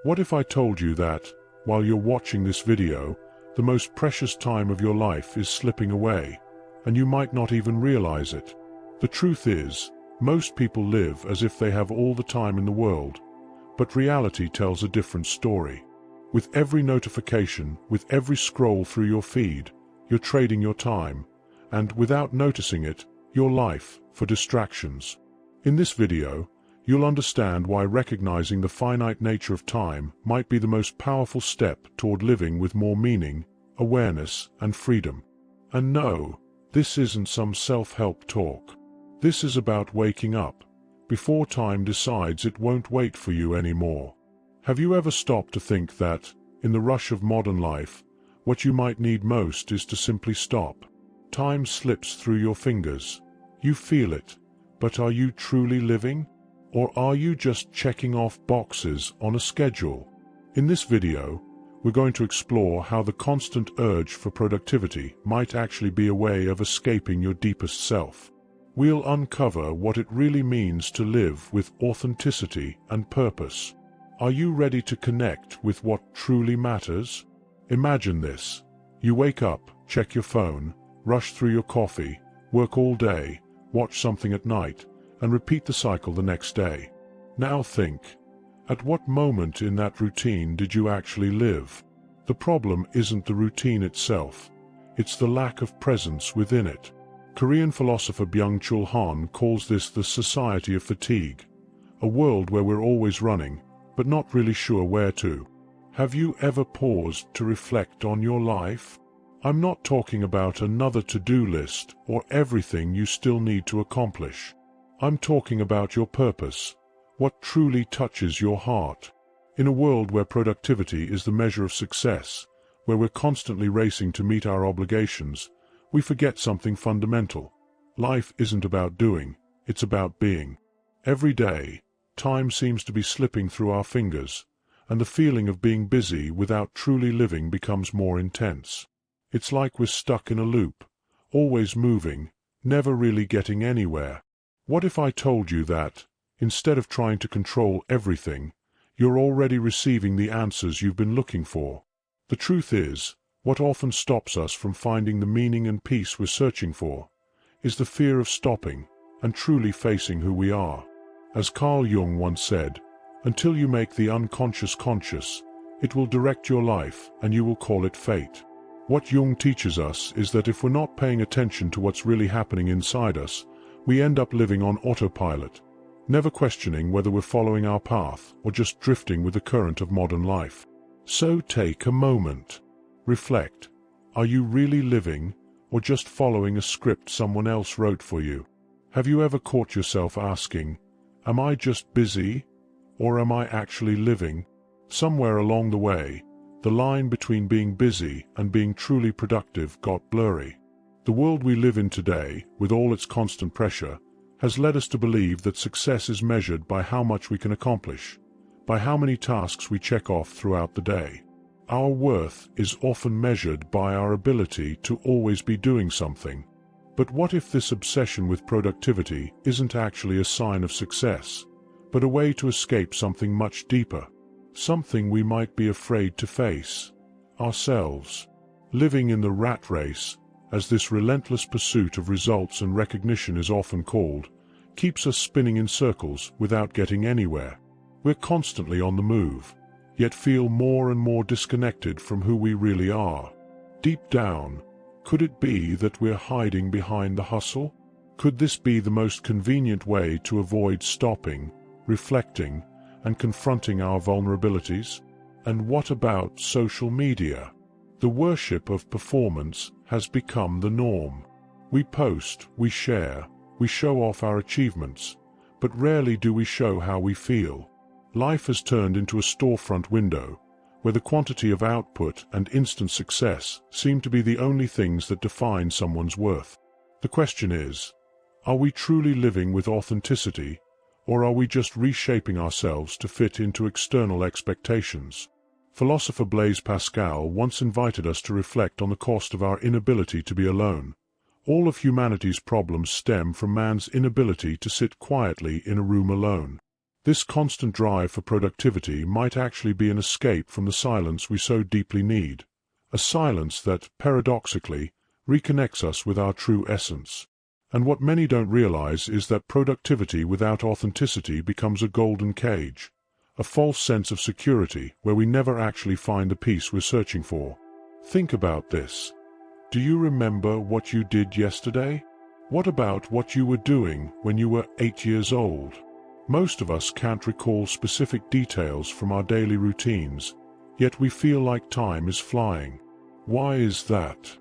What if I told you that, while you're watching this video, the most precious time of your life is slipping away, and you might not even realize it? The truth is, most people live as if they have all the time in the world, but reality tells a different story. With every notification, with every scroll through your feed, you're trading your time, and without noticing it, your life, for distractions. In this video, you'll understand why recognizing the finite nature of time might be the most powerful step toward living with more meaning, awareness, and freedom. And no, this isn't some self-help talk. This is about waking up, before time decides it won't wait for you anymore. Have you ever stopped to think that, in the rush of modern life, what you might need most is to simply stop? Time slips through your fingers. You feel it, but are you truly living? Or are you just checking off boxes on a schedule? In this video, we're going to explore how the constant urge for productivity might actually be a way of escaping your deepest self. We'll uncover what it really means to live with authenticity and purpose. Are you ready to connect with what truly matters? Imagine this. You wake up, check your phone, rush through your coffee, work all day, watch something at night, and repeat the cycle the next day. Now think, at what moment in that routine did you actually live? The problem isn't the routine itself, it's the lack of presence within it. Korean philosopher Byung-Chul Han calls this the society of fatigue, a world where we're always running, but not really sure where to. Have you ever paused to reflect on your life? I'm not talking about another to-do list or everything you still need to accomplish. I'm talking about your purpose, what truly touches your heart. In a world where productivity is the measure of success, where we're constantly racing to meet our obligations, we forget something fundamental. Life isn't about doing, it's about being. Every day, time seems to be slipping through our fingers, and the feeling of being busy without truly living becomes more intense. It's like we're stuck in a loop, always moving, never really getting anywhere. What if I told you that, instead of trying to control everything, you're already receiving the answers you've been looking for? The truth is, what often stops us from finding the meaning and peace we're searching for is the fear of stopping and truly facing who we are. As Carl Jung once said, until you make the unconscious conscious, it will direct your life and you will call it fate. What Jung teaches us is that if we're not paying attention to what's really happening inside us, we end up living on autopilot, never questioning whether we're following our path or just drifting with the current of modern life. So take a moment. Reflect. Are you really living, or just following a script someone else wrote for you? Have you ever caught yourself asking, am I just busy, or am I actually living? Somewhere along the way, the line between being busy and being truly productive got blurry. The world we live in today, with all its constant pressure, has led us to believe that success is measured by how much we can accomplish, by how many tasks we check off throughout the day. Our worth is often measured by our ability to always be doing something. But what if this obsession with productivity isn't actually a sign of success, but a way to escape something much deeper? Something we might be afraid to face: ourselves. Living in the rat race, as this relentless pursuit of results and recognition is often called, keeps us spinning in circles without getting anywhere. We're constantly on the move, yet feel more and more disconnected from who we really are. Deep down, could it be that we're hiding behind the hustle? Could this be the most convenient way to avoid stopping, reflecting, and confronting our vulnerabilities? And what about social media? The worship of performance has become the norm. We post, we share, we show off our achievements, but rarely do we show how we feel. Life has turned into a storefront window, where the quantity of output and instant success seem to be the only things that define someone's worth. The question is, are we truly living with authenticity, or are we just reshaping ourselves to fit into external expectations? Philosopher Blaise Pascal once invited us to reflect on the cost of our inability to be alone. All of humanity's problems stem from man's inability to sit quietly in a room alone. This constant drive for productivity might actually be an escape from the silence we so deeply need, a silence that, paradoxically, reconnects us with our true essence. And what many don't realize is that productivity without authenticity becomes a golden cage, a false sense of security where we never actually find the peace we're searching for. Think about this. Do you remember what you did yesterday? What about what you were doing when you were 8 years old? Most of us can't recall specific details from our daily routines, yet we feel like time is flying. Why is that?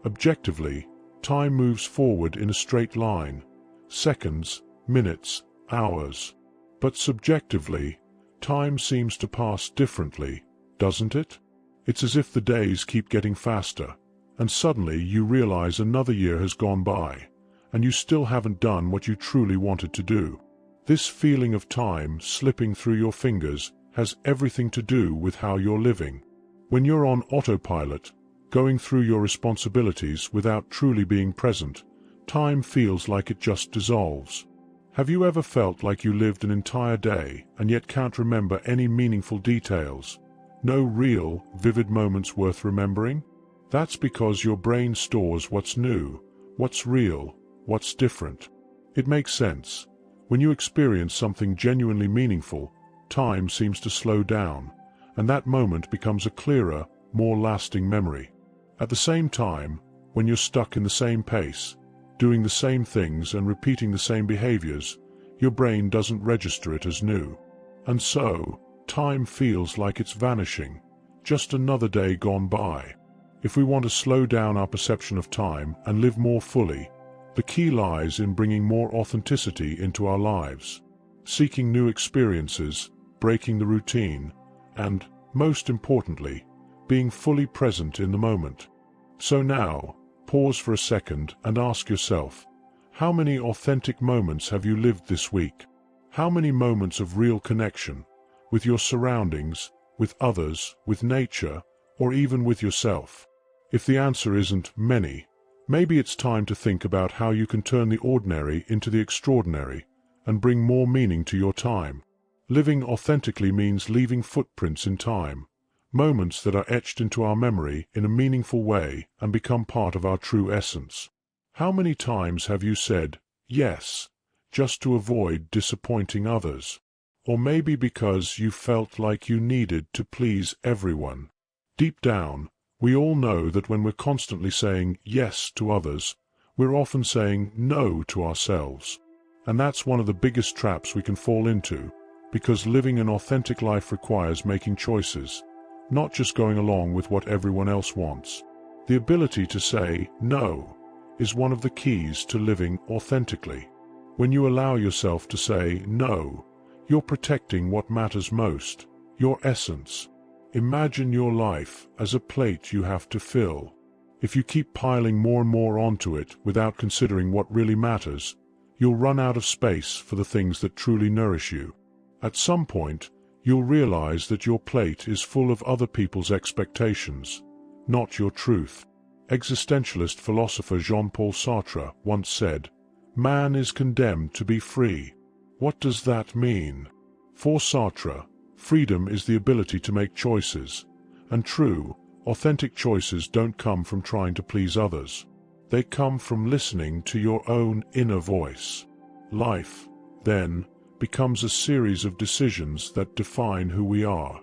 Objectively, time moves forward in a straight line, seconds, minutes, hours. But subjectively, time seems to pass differently, doesn't it? It's as if the days keep getting faster, and suddenly you realize another year has gone by, and you still haven't done what you truly wanted to do. This feeling of time slipping through your fingers has everything to do with how you're living. When you're on autopilot, going through your responsibilities without truly being present, time feels like it just dissolves. Have you ever felt like you lived an entire day and yet can't remember any meaningful details? No real, vivid moments worth remembering? That's because your brain stores what's new, what's real, what's different. It makes sense. When you experience something genuinely meaningful, time seems to slow down, and that moment becomes a clearer, more lasting memory. At the same time, when you're stuck in the same pace, doing the same things and repeating the same behaviors, your brain doesn't register it as new. And so, time feels like it's vanishing, just another day gone by. If we want to slow down our perception of time and live more fully, the key lies in bringing more authenticity into our lives, seeking new experiences, breaking the routine, and, most importantly, being fully present in the moment. So now, pause for a second and ask yourself, how many authentic moments have you lived this week? How many moments of real connection, with your surroundings, with others, with nature, or even with yourself? If the answer isn't many, maybe it's time to think about how you can turn the ordinary into the extraordinary and bring more meaning to your time. Living authentically means leaving footprints in time, moments that are etched into our memory in a meaningful way and become part of our true essence. How many times have you said, yes, just to avoid disappointing others? Or maybe because you felt like you needed to please everyone. Deep down, we all know that when we're constantly saying yes to others, we're often saying no to ourselves. And that's one of the biggest traps we can fall into, because living an authentic life requires making choices, not just going along with what everyone else wants. The ability to say no is one of the keys to living authentically. When you allow yourself to say no, you're protecting what matters most, your essence. Imagine your life as a plate you have to fill. If you keep piling more and more onto it without considering what really matters, you'll run out of space for the things that truly nourish you. At some point, you'll realize that your plate is full of other people's expectations, not your truth. Existentialist philosopher Jean-Paul Sartre once said, "Man is condemned to be free." What does that mean? For Sartre, freedom is the ability to make choices, and true, authentic choices don't come from trying to please others. They come from listening to your own inner voice. Life, then, becomes a series of decisions that define who we are.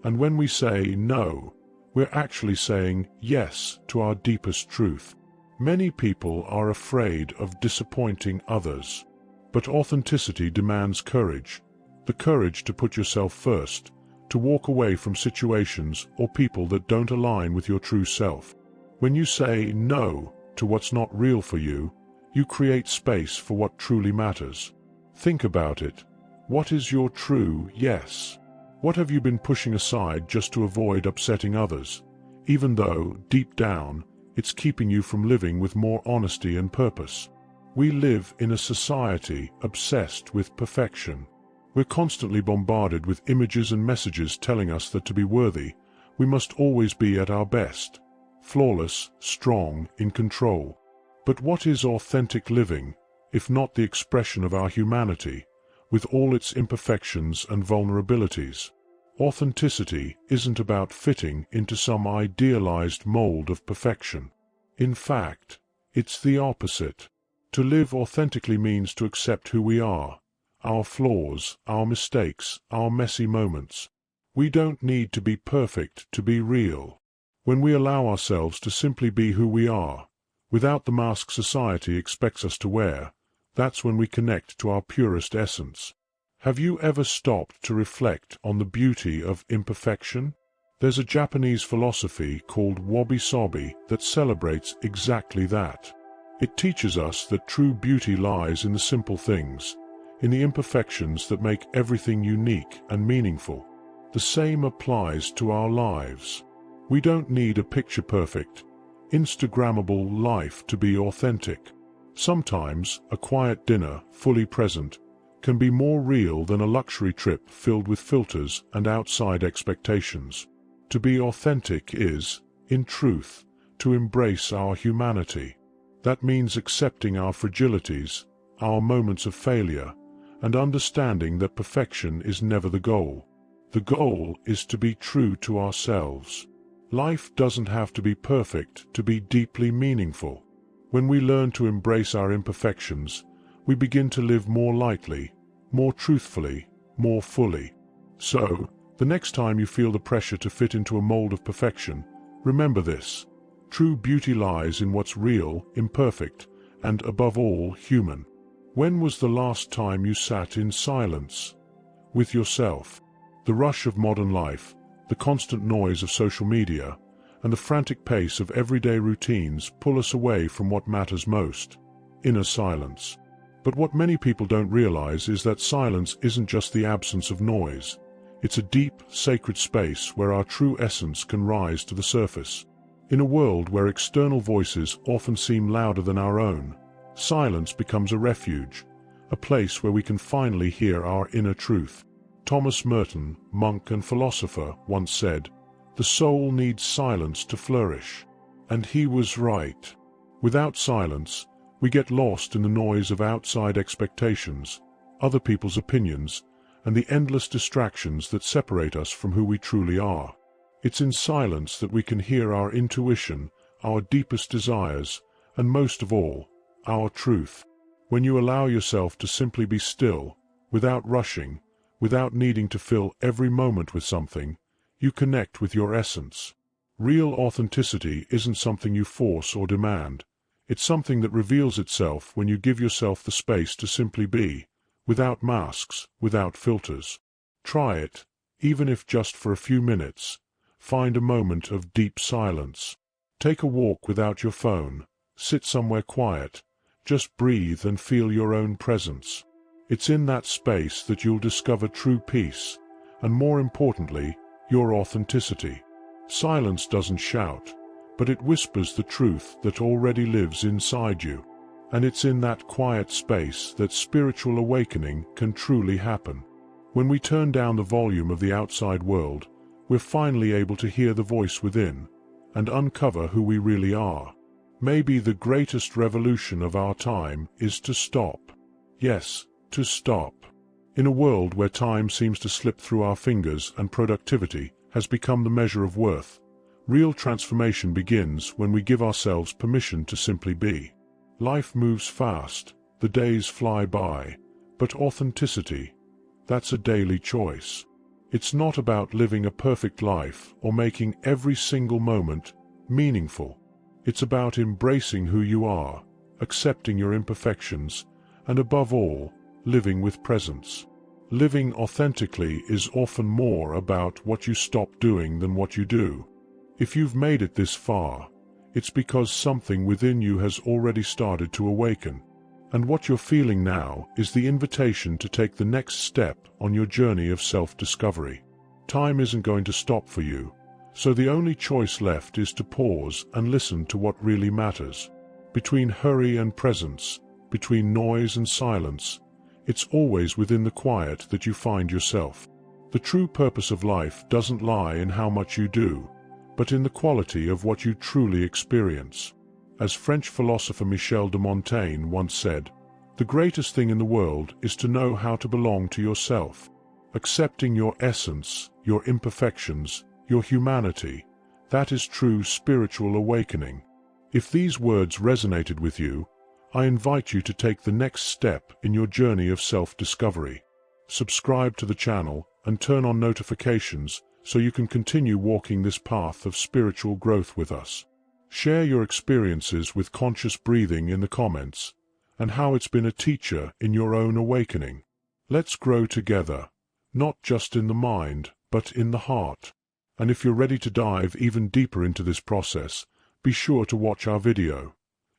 And when we say no, we're actually saying yes to our deepest truth. Many people are afraid of disappointing others. But authenticity demands courage. The courage to put yourself first, to walk away from situations or people that don't align with your true self. When you say no to what's not real for you, you create space for what truly matters. Think about it. What is your true yes? What have you been pushing aside just to avoid upsetting others, even though, deep down, it's keeping you from living with more honesty and purpose? We live in a society obsessed with perfection. We're constantly bombarded with images and messages telling us that to be worthy, we must always be at our best, flawless, strong, in control. But what is authentic living, if not the expression of our humanity, with all its imperfections and vulnerabilities. Authenticity isn't about fitting into some idealized mold of perfection. In fact, it's the opposite. To live authentically means to accept who we are, our flaws, our mistakes, our messy moments. We don't need to be perfect to be real. When we allow ourselves to simply be who we are, without the mask society expects us to wear, that's when we connect to our purest essence. Have you ever stopped to reflect on the beauty of imperfection? There's a Japanese philosophy called wabi-sabi that celebrates exactly that. It teaches us that true beauty lies in the simple things, in the imperfections that make everything unique and meaningful. The same applies to our lives. We don't need a picture-perfect, Instagrammable life to be authentic. Sometimes, a quiet dinner, fully present, can be more real than a luxury trip filled with filters and outside expectations. To be authentic is, in truth, to embrace our humanity. That means accepting our fragilities, our moments of failure, and understanding that perfection is never the goal. The goal is to be true to ourselves. Life doesn't have to be perfect to be deeply meaningful. When we learn to embrace our imperfections, we begin to live more lightly, more truthfully, more fully. So, the next time you feel the pressure to fit into a mold of perfection, remember this. True beauty lies in what's real, imperfect, and above all, human. When was the last time you sat in silence with yourself? The rush of modern life, the constant noise of social media, and the frantic pace of everyday routines pull us away from what matters most, inner silence. But what many people don't realize is that silence isn't just the absence of noise. It's a deep, sacred space where our true essence can rise to the surface. In a world where external voices often seem louder than our own, silence becomes a refuge, a place where we can finally hear our inner truth. Thomas Merton, monk and philosopher, once said, "The soul needs silence to flourish." And he was right. Without silence, we get lost in the noise of outside expectations, other people's opinions, and the endless distractions that separate us from who we truly are. It's in silence that we can hear our intuition, our deepest desires, and most of all, our truth. When you allow yourself to simply be still, without rushing, without needing to fill every moment with something, you connect with your essence. Real authenticity isn't something you force or demand. It's something that reveals itself when you give yourself the space to simply be, without masks, without filters. Try it, even if just for a few minutes. Find a moment of deep silence. Take a walk without your phone. Sit somewhere quiet. Just breathe and feel your own presence. It's in that space that you'll discover true peace, and more importantly, your authenticity. Silence doesn't shout, but it whispers the truth that already lives inside you. And it's in that quiet space that spiritual awakening can truly happen. When we turn down the volume of the outside world, we're finally able to hear the voice within, and uncover who we really are. Maybe the greatest revolution of our time is to stop. Yes, to stop. In a world where time seems to slip through our fingers and productivity has become the measure of worth, real transformation begins when we give ourselves permission to simply be. Life moves fast, the days fly by, but authenticity, that's a daily choice. It's not about living a perfect life or making every single moment meaningful. It's about embracing who you are, accepting your imperfections, and above all, living with presence. Living authentically is often more about what you stop doing than what you do. If you've made it this far, it's because something within you has already started to awaken. And what you're feeling now is the invitation to take the next step on your journey of self-discovery. Time isn't going to stop for you, so the only choice left is to pause and listen to what really matters. Between hurry and presence, between noise and silence, it's always within the quiet that you find yourself. The true purpose of life doesn't lie in how much you do, but in the quality of what you truly experience. As French philosopher Michel de Montaigne once said, The greatest thing in the world is to know how to belong to yourself. Accepting your essence, your imperfections, your humanity, that is true spiritual awakening. If these words resonated with you, I invite you to take the next step in your journey of self-discovery. Subscribe to the channel and turn on notifications so you can continue walking this path of spiritual growth with us. Share your experiences with conscious breathing in the comments, and how it's been a teacher in your own awakening. Let's grow together, not just in the mind, but in the heart. And if you're ready to dive even deeper into this process, be sure to watch our video.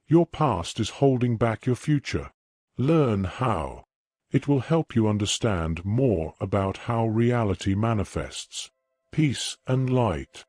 Your past is holding back your future. Learn how. It will help you understand more about how reality manifests. Peace and light.